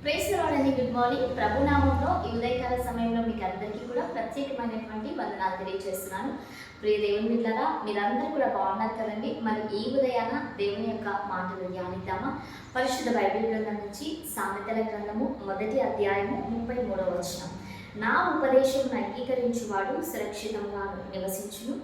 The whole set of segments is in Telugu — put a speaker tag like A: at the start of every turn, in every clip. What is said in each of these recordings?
A: ప్రైజ్ ది లార్డ్ అండి. Good morning. ప్రభునామంలో ఈ ఉదయకాల సమయంలో మీకు అందరికీ కూడా ప్రత్యేకమైనటువంటి వందనాలు తెలియజేస్తున్నాను. ప్రియ దేవుని బిడ్డలారా, మీరందరూ కూడా బాగున్నారు కదండి. మరి ఈ ఉదయాన దేవుని యొక్క మాటలు ధ్యానిద్దామా? పరిశుద్ధ బైబిల్ గ్రంథం నుంచి సామెతల గ్రంథము 1వ అధ్యాయము 33వ వచనం. నా ఉపదేశమును అంగీకరించువాడు సురక్షితంగా నివసించును,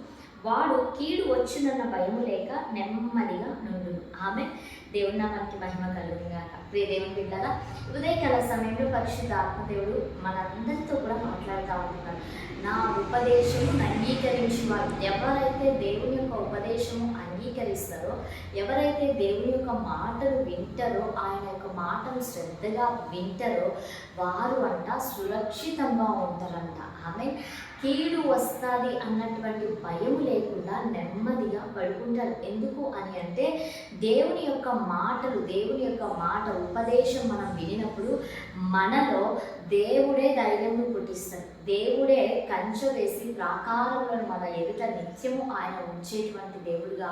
A: వాడు కీడు వచ్చునన్న భయము లేక నెమ్మదిగా నుండును. ఆమె దేవుని నామానికి మహిమ కలుగునుగాక. ప్రియ దేవుని బిడ్డలారా, ఉదయకాల సమయంలో పరిశుద్ధ ఆత్మదేవుడు మనందరితో కూడా మాట్లాడుతూ ఉంటున్నాడు. నా ఉపదేశము అంగీకరించేవారు, ఎవరైతే దేవుని యొక్క ఉపదేశము అంగీకరిస్తారో, ఎవరైతే దేవుని యొక్క మాటలు వింటారో, ఆయన యొక్క మాటను శ్రద్ధగా వింటారో వారు అంట సురక్షితంగా ఉంటారంట. ఆమె కీడు వస్తుంది అన్నటువంటి భయం లేకుండా నెమ్మదిగా పడుకుంటారు. ఎందుకు అని అంటే దేవుని యొక్క మాటలు, దేవుని యొక్క మాట ఉపదేశం మనం వినినప్పుడు మనలో దేవుడే ధైర్యంను పుట్టిస్తాడు. దేవుడే కంచె వేసి ప్రాకారంలో మన ఎదుట నిత్యము ఆయన ఉంచేటువంటి దేవుడుగా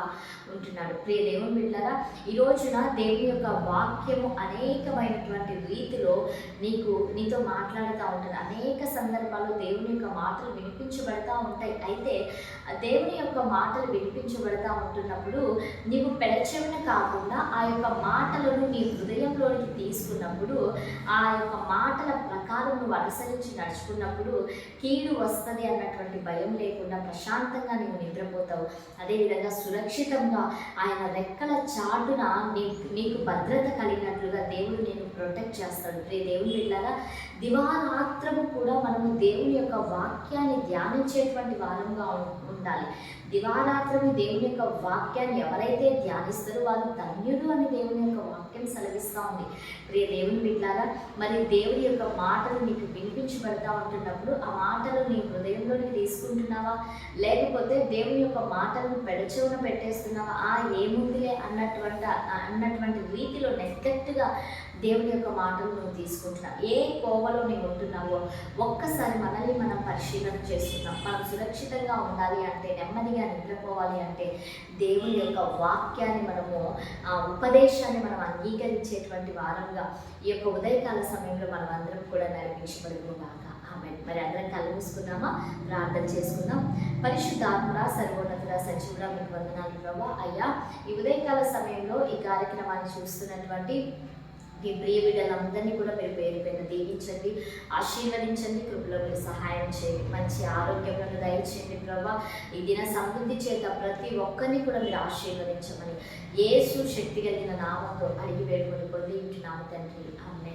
A: ఉంటున్నాడు. ప్రియ దేవుని బిడ్డలారా, ఈ రోజున దేవుని యొక్క వాక్యము అనేకమైనటువంటి రీతిలో నీతో మాట్లాడుతూ ఉంటుంది. అనేక సందర్భాల్లో దేవుని యొక్క మాటలు వినిపించబడతా ఉంటాయి. అయితే దేవుని యొక్క మాటలు వినిపించబడతా ఉంటున్నప్పుడు నీవు పెడచెవిన కాకుండా ఆ యొక్క మాటలను నీ హృదయంలోనికి తీసుకున్నప్పుడు, ఆ యొక్క మాటల ప్రకారం నువ్వు అనుసరించి నడుచుకున్నప్పుడు కీడు వస్తుంది అన్నటువంటి భయం లేకుండా ప్రశాంతంగా నువ్వు నిద్రపోతావు. అదేవిధంగా సురక్షితంగా ఆయన రెక్కల చాటున నీకు భద్రత కలిగినట్లుగా దేవుడు నేను ప్రొటెక్ట్ చేస్తాడు. దేవుని బిడ్డలారా, దివారాత్రము కూడా మనము దేవుని యొక్క వాక్యాన్ని ధ్యానించేటువంటి వారంగా ఉండాలి. దివారాత్రము దేవుని యొక్క వాక్యాన్ని ఎవరైతే ధ్యానిస్తారో వారు ధన్యుడు అని దేవుని యొక్క వాక్యం సెలవిస్తూ ఉంది. ప్రియ దేవుని బిడ్డలారా, మరి దేవుని యొక్క మాటలు నీకు వినిపించబడతా ఉంటున్నప్పుడు ఆ మాటలు నీ హృదయంలోకి తీసుకుంటున్నావా, లేకపోతే దేవుని యొక్క మాటలను పెడచెవున పెట్టేస్తున్నావా? ఏముందిలే అన్నటువంటి రీతిలో నెగ్గట్టుగా దేవుని యొక్క మాటలు నువ్వు తీసుకుంటున్నావు. ఏ కోవలో నువ్వు ఉంటున్నావో ఒక్కసారి మనల్ని మనం పరిశీలన చేస్తున్నాం. మనం సురక్షితంగా ఉండాలి అంటే, నెమ్మదిగా నిద్రపోవాలి అంటే దేవుని యొక్క వాక్యాన్ని మనము, ఆ ఉపదేశాన్ని మనం అంగీకరించేటువంటి వారంగా ఈ యొక్క ఉదయకాల సమయంలో మనం అందరం కూడా నడిపించబడుకున్నాక. మరి అందరం కళ్ళు మూసుకుందామా? ప్రార్థన చేసుకుందాం. పరిశుద్ధాత్మరా, సర్వోన్నతుడా, సజీవుడా, మీకు వందనాలు ప్రభా. అయ్యా, ఈ ఉదయకాల సమయంలో ఈ కార్యక్రమాన్ని చూస్తున్నటువంటి ఈ ప్రియ బిడ్డలందరినీ కూడా మీరు పేరు పేరు దీవించండి, ఆశీర్వదించండి, కృపలో మీరు సహాయం చేయండి, మంచి ఆరోగ్యములను దయచేయండి ప్రభా. ఈ దిన సమృద్ధి చేత ప్రతి ఒక్కరిని కూడా మీరు ఆశీర్వదించమని యేసు శక్తి కలిగిన నామంతో అడిగి వేడుకొని పొంది ఉంటున్నాము తండ్రి. ఆమేన్.